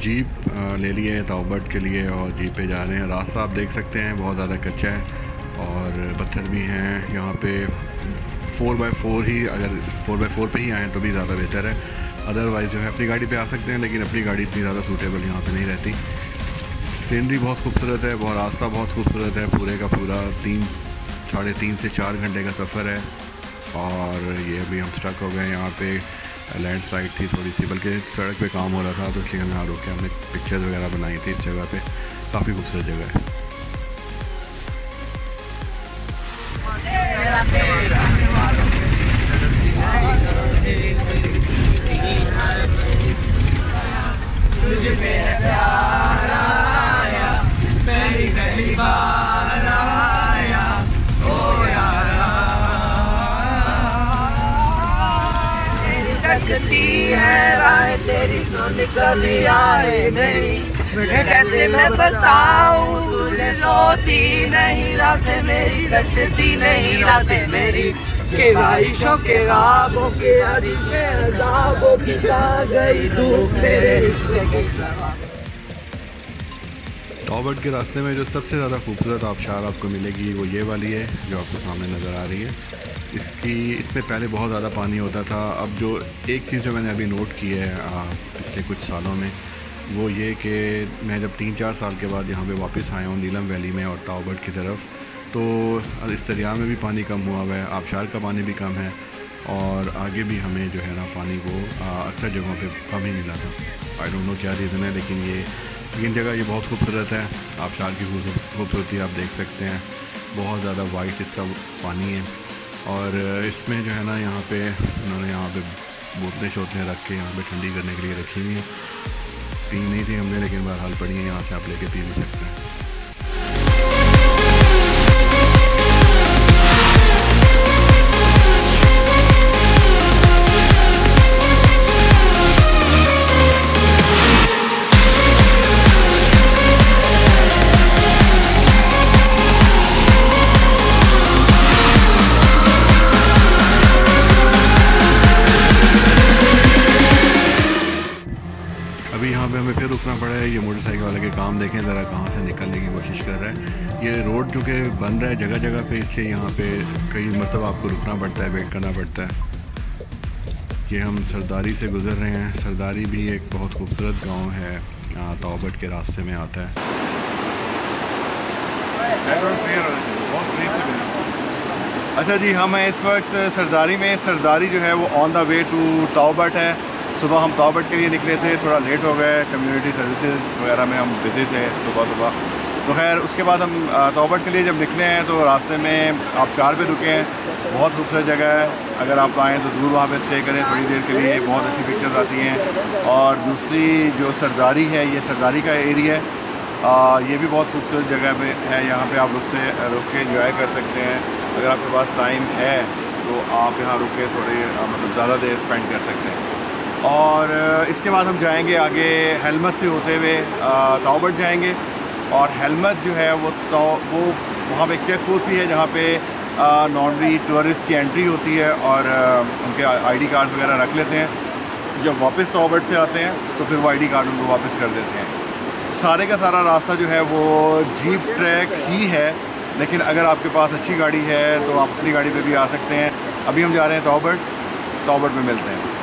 Jeep ले लिए ताओबट के लिए और जीप पे जा रहे हैं। रास्ता आप देख सकते हैं बहुत ज़्यादा कच्चा है और पत्थर भी हैं यहाँ पे। 4x4 ही, अगर 4x4 पे ही आएँ तो भी ज़्यादा बेहतर है। अदरवाइज़ जो है अपनी गाड़ी पे आ सकते हैं, लेकिन अपनी गाड़ी इतनी ज़्यादा सूटेबल यहाँ पे नहीं रहती। सीनरी बहुत खूबसूरत है, बहुत रास्ता बहुत खूबसूरत है। पूरे का पूरा 3-3.5 से 4 घंटे का सफ़र है। और ये अभी हम स्टक हो गए यहाँ पे। लैंडस्लाइड थी थोड़ी सी, बल्कि सड़क पे काम हो रहा था, तो इसलिए हमने यहाँ रोके, हमने पिक्चर्स वगैरह बनाई थी इस जगह पे। काफ़ी खूबसूरत जगह है। है राह तेरी सुन कभी आए नहीं, कैसे मैं बताऊं तुझे रोती नहीं रातें मेरी, रटती नहीं रातें मेरी, के बारिशों के राबों के अरिशे अज़ाबों की गा गई धूप मेरे रिश्ते की। ताओबट के रास्ते में जो सबसे ज़्यादा खूबसूरत आबशार आपको मिलेगी वो ये वाली है जो आपको सामने नज़र आ रही है। इसमें पहले बहुत ज़्यादा पानी होता था। अब जो एक चीज़ जो मैंने अभी नोट की है पिछले कुछ सालों में, वो ये कि मैं जब 3-4 साल के बाद यहाँ पे वापस आया हूँ नीलम वैली में और ताओबट की तरफ, तो इस दरिया में भी पानी कम हुआ हुआ है, आबशार का पानी भी कम है और आगे भी हमें जो है ना पानी को अक्सर जगहों पे कम ही मिला था। आई डोंट नो क्या रीज़न है, लेकिन जगह ये बहुत खूबसूरत है। आबशार की खूबसूरती आप देख सकते हैं, बहुत ज़्यादा वाइट इसका पानी है। और इसमें जो है ना यहाँ पे उन्होंने यहाँ पे बोतलें रख के यहाँ पे ठंडी करने के लिए रखी हुई हैं। पी नहीं थी हमने, लेकिन बहरहाल पड़ी है, यहाँ से आप लेके पी भी सकते हैं। अभी यहाँ पे हमें फिर रुकना पड़ा है। ये मोटरसाइकिल वाले के काम देखें ज़रा, कहाँ से निकलने की कोशिश कर रहा है। ये रोड जो कि बन रहा है जगह जगह पे, इसलिए यहाँ पे कई मरतबा आपको रुकना पड़ता है, वेट करना पड़ता है। ये हम सरदारी से गुज़र रहे हैं। सरदारी भी एक बहुत खूबसूरत गांव है, ताओबट के रास्ते में आता है। अच्छा जी, हम इस वक्त सरदारी में। सरदारी जो है वो ऑन द वे टू ताओबट है। सुबह हम ताओबट के लिए निकले थे, थोड़ा लेट हो गए, कम्युनिटी सर्विसेज वगैरह में हम बिजी थे सुबह। तो खैर उसके बाद हम ताओबट के लिए जब निकले हैं तो रास्ते में आबशार पे रुके हैं। बहुत खूबसूरत जगह है, अगर आप आएँ तो ज़रूर वहाँ पे स्टे करें थोड़ी देर के लिए, बहुत अच्छी पिक्चर्स आती हैं। और दूसरी जो सरदारी है, ये सरदारी का एरिया है, ये भी बहुत खूबसूरत जगह पे है। यहाँ पे आप रुक के इंजॉय कर सकते हैं। अगर आपके पास टाइम है तो आप यहाँ रुक के थोड़ी मतलब ज़्यादा देर स्पेंड कर सकते हैं। और इसके बाद हम जाएंगे आगे हेलमत से होते हुए ताओबट जाएंगे। और हेलमत जो है वो वहाँ पे एक चेक पोस्ट भी है जहाँ पे नॉर्मली टूरिस्ट की एंट्री होती है और उनके आईडी कार्ड वगैरह रख लेते हैं। जब वापस ताओबट से आते हैं तो फिर वो आईडी कार्ड उनको वापस कर देते हैं। सारे का सारा रास्ता जो है वो जीप ट्रैक ही है, लेकिन अगर आपके पास अच्छी गाड़ी है तो आप अपनी गाड़ी पे भी आ सकते हैं। अभी हम जा रहे हैं ताओबट में मिलते हैं।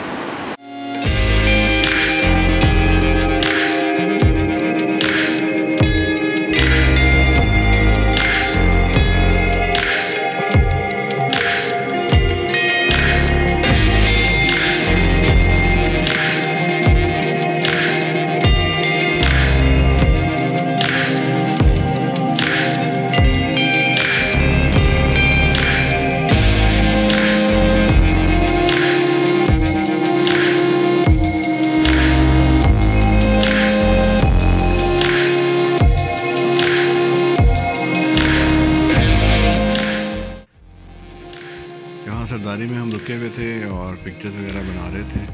सरदारी में हम रुके हुए थे और पिक्चर्स वगैरह बना रहे थे।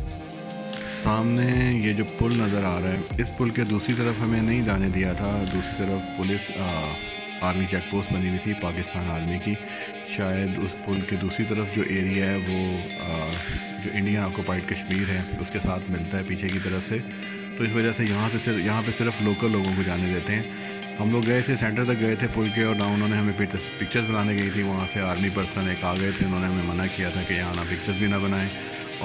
सामने ये जो पुल नज़र आ रहा है, इस पुल के दूसरी तरफ हमें नहीं जाने दिया था। दूसरी तरफ पुलिस आर्मी चेक पोस्ट बनी हुई थी पाकिस्तान आर्मी की। शायद उस पुल के दूसरी तरफ जो एरिया है वो जो इंडियन ऑक्यूपाइड कश्मीर है उसके साथ मिलता है पीछे की तरफ से, तो इस वजह से यहाँ पे सिर्फ लोकल लोगों को जाने देते हैं। हम लोग गए थे, सेंटर तक गए थे पुल के, और ना उन्होंने हमें पिक्चर्स बनाने गई थी। वहाँ से आर्मी पर्सन एक आ गए थे, उन्होंने हमें मना किया था कि यहाँ ना पिक्चर्स भी ना बनाएं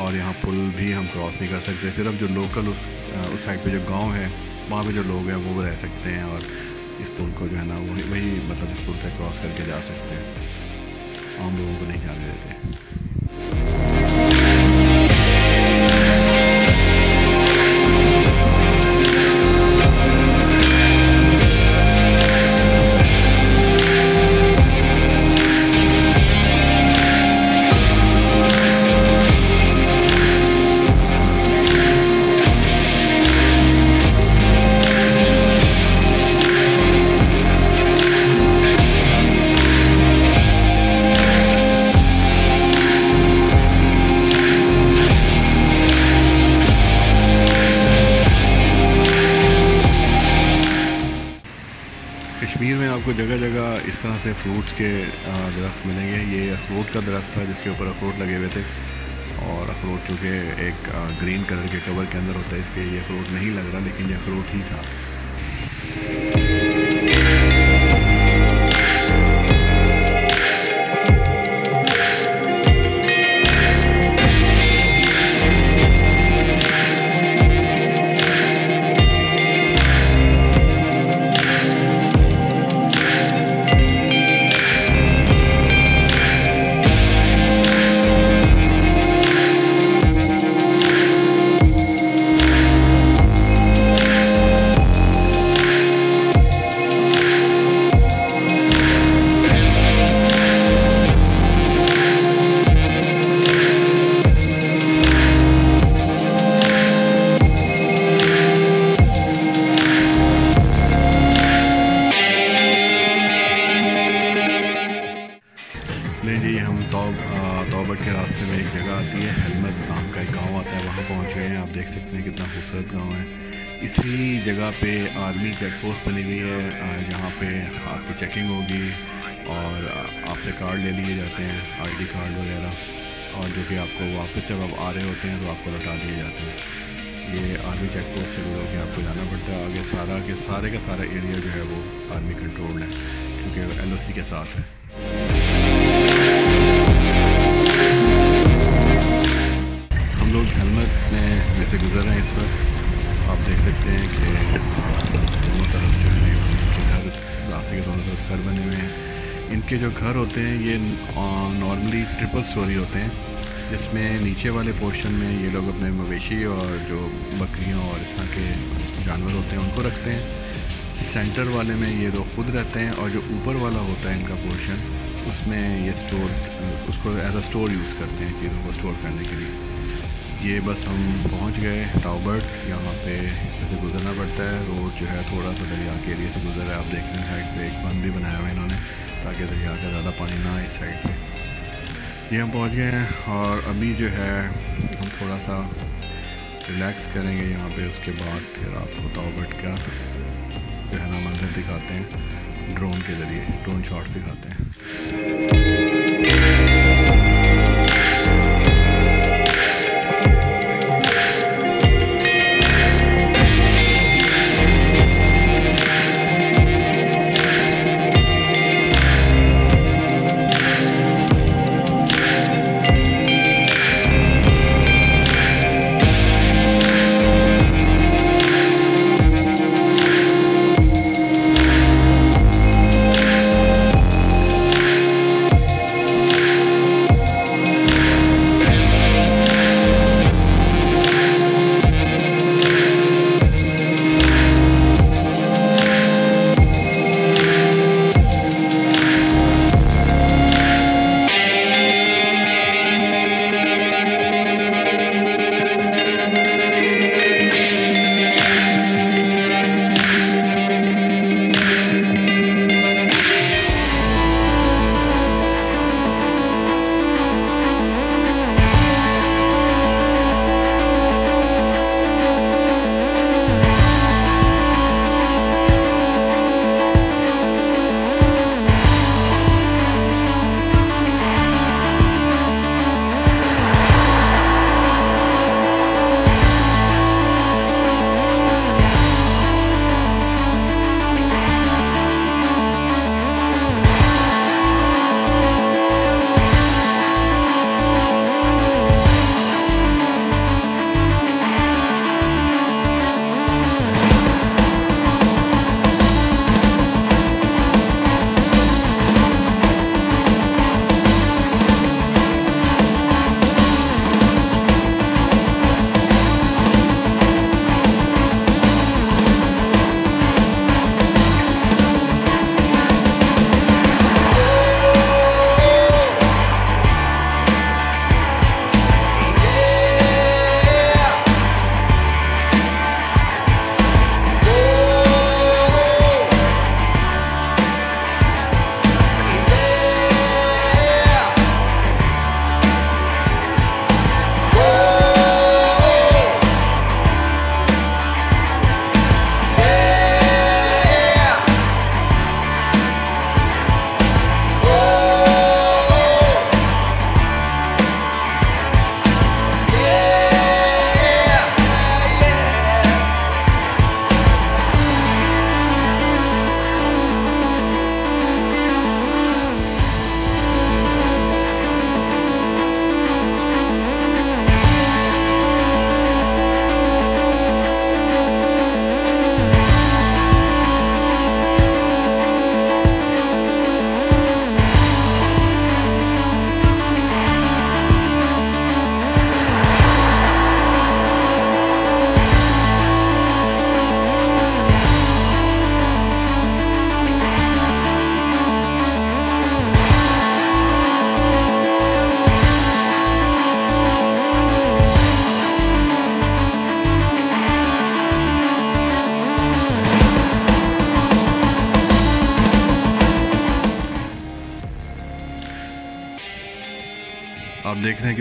और यहाँ पुल भी हम क्रॉस नहीं कर सकते। सिर्फ जो लोकल उस साइड पे जो गांव है वहाँ पे जो लोग हैं वो रह सकते हैं, और इस पुल को जो है ना वही मतलब इस पुल तक क्रॉस करके जा सकते हैं, आम लोगों को नहीं जाने देते। कश्मीर में आपको जगह जगह इस तरह से फ्रूट्स के दरख्त मिलेंगे। ये अखरोट का दरख्त था जिसके ऊपर अखरोट लगे हुए थे, और अखरोट चूँकि एक ग्रीन कलर के कवर के अंदर होता है इसलिए ये अखरोट नहीं लग रहा, लेकिन ये अखरोट ही था। नहीं जी, हम तौबट के रास्ते में एक जगह आती है, हेलमत नाम का एक गांव आता है, वहाँ पहुँच गए हैं। आप देख सकते हैं कितना खूबसूरत गांव है। इसी जगह पे आर्मी चेक पोस्ट बनी हुई है जहाँ पे आपकी चेकिंग होगी और आपसे कार्ड ले लिए जाते हैं, ID कार्ड वगैरह, और जो कि आपको वापस जब आप आ रहे होते हैं तो आपको लौटा दिए जाते हैं। ये आर्मी चेक पोस्ट से गुजर के आपको जाना पड़ता है। आगे सारे का सारा एरिया जो है वो आर्मी कंट्रोल्ड है क्योंकि LOC के साथ है। हम लोग हेलमत में जैसे गुजर रहे हैं इस वक्त, आप देख सकते हैं कि दोनों तरफ जो है घर, रास्ते के दोनों तरफ घर बने हुए हैं। इनके जो घर होते हैं ये नॉर्मली ट्रिपल स्टोरी होते हैं, जिसमें नीचे वाले पोर्शन में ये लोग अपने मवेशी और जो बकरियां और इस तरह के जानवर होते हैं उनको रखते हैं। सेंटर वाले में ये लोग खुद रहते हैं, और जो ऊपर वाला होता है इनका पोर्शन उसमें ये उसको एज अ स्टोर यूज़ करते हैं, चीज़ों को स्टोर करने के लिए। ये बस हम पहुंच गए टॉबर्ट। यहाँ पे इसमें से गुजरना पड़ता है। रोड जो है थोड़ा सा दरिया के एरिया से गुजर रहा है। आप देख रहे हैं साइड पे एक बंद भी बनाया हुआ है इन्होंने ताकि दरिया का ज़्यादा पानी ना इस साइड पे। ये हम पहुंच गए हैं और अभी जो है हम थोड़ा सा रिलैक्स करेंगे यहाँ पे। उसके बाद फिर आपको टॉबर्ट का जो है ना मंजर दिखाते हैं, ड्रोन के ज़रिए ड्रोन शॉट्स दिखाते हैं।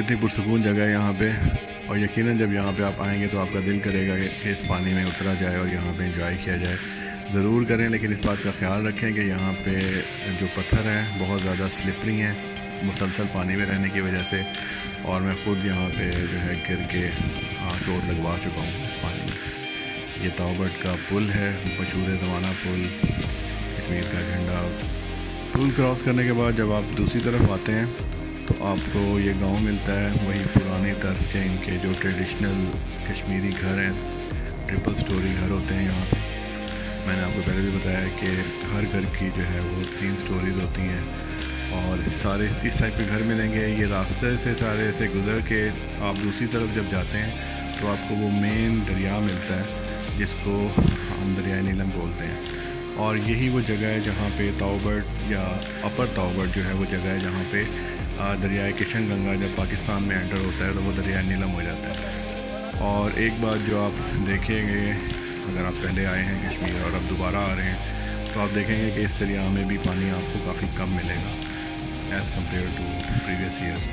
कितनी पुरसकून जगह है यहाँ पे, और यकीनन जब यहाँ पे आप आएंगे तो आपका दिल करेगा कि इस पानी में उतरा जाए और यहाँ पे एंजॉय किया जाए। ज़रूर करें, लेकिन इस बात का ख्याल रखें कि यहाँ पे जो पत्थर हैं बहुत ज़्यादा स्लिपरी हैं मुसलसल पानी में रहने की वजह से, और मैं ख़ुद यहाँ पे जो है गिर के चोट लगवा चुका हूँ इस पानी में। ये ताओबट का पुल है, मशहूर ज़माना पुल, कश्मीर का झंडा। पुल क्रॉस करने के बाद जब आप दूसरी तरफ आते हैं तो आपको ये गांव मिलता है, वही पुराने तर्ज के इनके जो ट्रेडिशनल कश्मीरी घर हैं, ट्रिपल स्टोरी घर होते हैं यहाँ पे। मैंने आपको पहले भी बताया कि हर घर की जो है वो 3 स्टोरीज होती हैं, और सारे इस टाइप के घर मिलेंगे। ये रास्ते से सारे से गुज़र के आप दूसरी तरफ जब जाते हैं तो आपको वो मेन दरिया मिलता है जिसको हम दरिया नीलम बोलते हैं, और यही वो जगह है जहाँ पे ताओबट या अपर ताओबट जो है वो जगह है जहाँ पे दरिया किशन गंगा जब पाकिस्तान में एंटर होता है तो वो दरिया नीलम हो जाता है। और एक बात जो आप देखेंगे, अगर आप पहले आए हैं कश्मीर और अब दोबारा आ रहे हैं तो आप देखेंगे कि इस दरिया में भी पानी आपको काफ़ी कम मिलेगा as compare to previous years.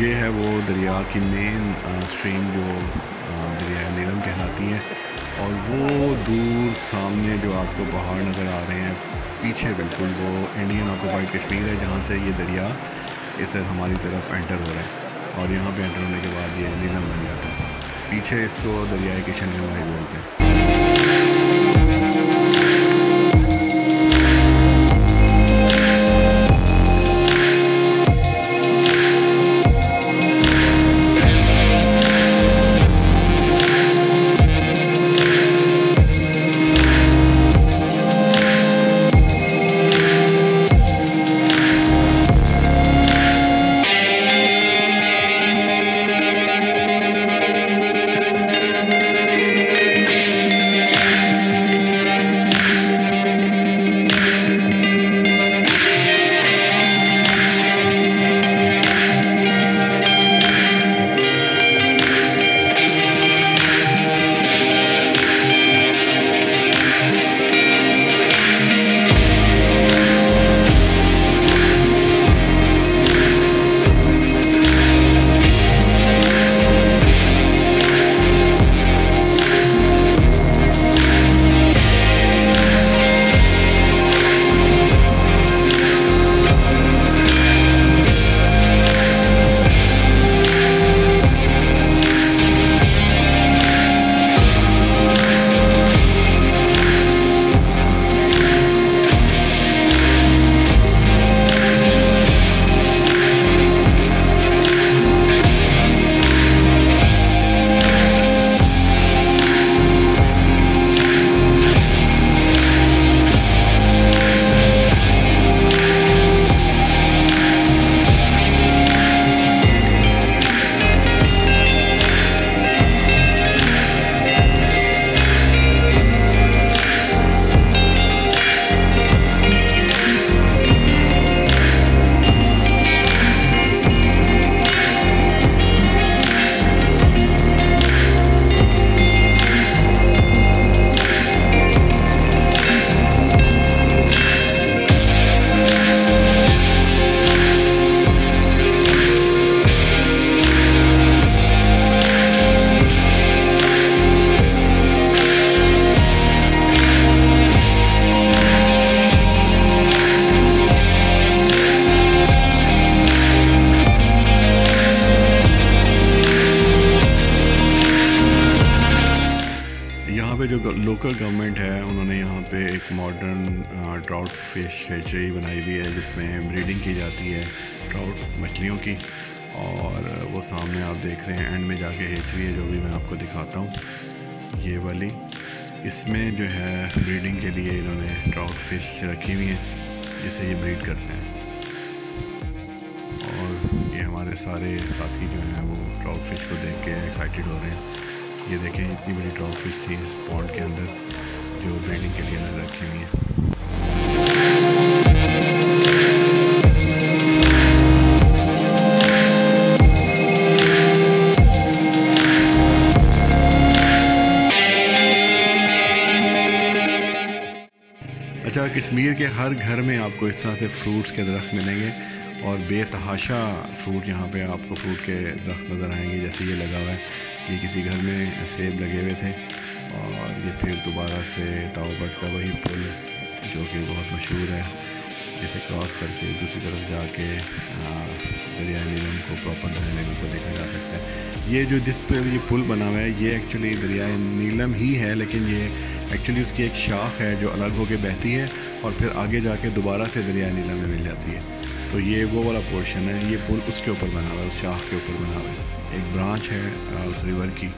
ये है वो दरिया की मेन स्ट्रीम जो दरिया नीलम कहलाती है, और वो दूर सामने जो आपको पहाड़ नज़र आ रहे हैं पीछे बिल्कुल वो इंडियन ऑक्यूपाइड कश्मीर है जहाँ से ये दरिया इस हमारी तरफ एंटर हो रहा है, और यहाँ पे एंटर होने के बाद ये नीलम बन जाता है। पीछे इसको दरिया किशन गंगा बोलते हैं। पे जो लोकल गवर्नमेंट है उन्होंने यहाँ पे एक मॉडर्न ट्राउट फिश हैचरी बनाई हुई है जिसमें ब्रीडिंग की जाती है ट्राउट मछलियों की। और वो सामने आप देख रहे हैं एंड में जाके हैचरी है जो भी मैं आपको दिखाता हूँ, ये वाली। इसमें जो है ब्रीडिंग के लिए इन्होंने ट्राउट फिश रखी हुई है जिससे ये ब्रीड करते हैं। और हमारे सारे साथी जो हैं वो ट्राउट फिश को देख के एक्साइटेड हो रहे हैं। ये देखें इतनी बड़ी ट्राउट फिश थी इस पॉन्ड के अंदर जो ब्रीडिंग के लिए अंदर रखी हुई है। अच्छा, कश्मीर के हर घर में आपको इस तरह से फ्रूट्स के दरख्त मिलेंगे और बेतहाशा फ्रूट यहाँ पे आपको फ्रूट के दरख्त नज़र आएंगे। जैसे ये लगा हुआ है, ये किसी घर में सेब लगे हुए थे और ये फिर दोबारा से ताओबट का वही पुल जो कि बहुत मशहूर है, जिसे क्रॉस करके दूसरी तरफ जाके दरिया नीलम को प्रॉपर दरिया नीलम को देखा जा सकता है। ये जो जिस पर ये पुल बना हुआ है ये एक्चुअली दरिया नीलम ही है, लेकिन ये एक्चुअली उसकी एक शाख है जो अलग होकर बहती है और फिर आगे जाके दोबारा से दरिया नीलम में मिल जाती है। तो ये वो वाला पोर्शन है, ये पुल उसके ऊपर बना हुआ है, उस शाख के ऊपर बना हुआ है, एक ब्रांच है उस रिवर की।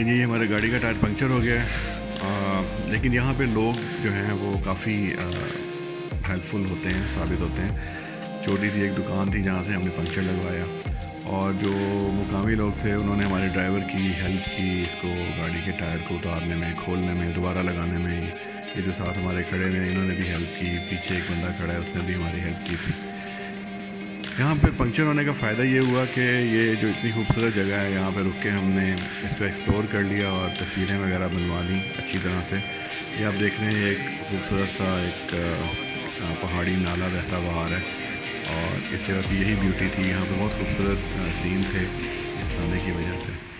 जी हमारे गाड़ी का टायर पंक्चर हो गया है, लेकिन यहाँ पे लोग जो हैं वो काफ़ी हेल्पफुल होते हैं, साबित होते हैं। छोटी सी एक दुकान थी जहाँ से हमने पंक्चर लगवाया और जो मुकामी लोग थे उन्होंने हमारे ड्राइवर की हेल्प की, इसको गाड़ी के टायर को उतारने में, खोलने में, दोबारा लगाने में। ये जो साथ हमारे खड़े हैं इन्होंने भी हेल्प की, पीछे एक बंदा खड़ा है उसने भी हमारी हेल्प की थी। यहाँ पे पंक्चर होने का फ़ायदा ये हुआ कि ये जो इतनी खूबसूरत जगह है यहाँ पे रुक के हमने इसको एक्सप्लोर कर लिया और तस्वीरें वगैरह बनवा ली अच्छी तरह से। ये आप देख रहे हैं एक खूबसूरत सा एक पहाड़ी नाला बहता बाहर है और इस जगह की यही ब्यूटी थी। यहाँ पे बहुत खूबसूरत सीन थे इस नाले की वजह से।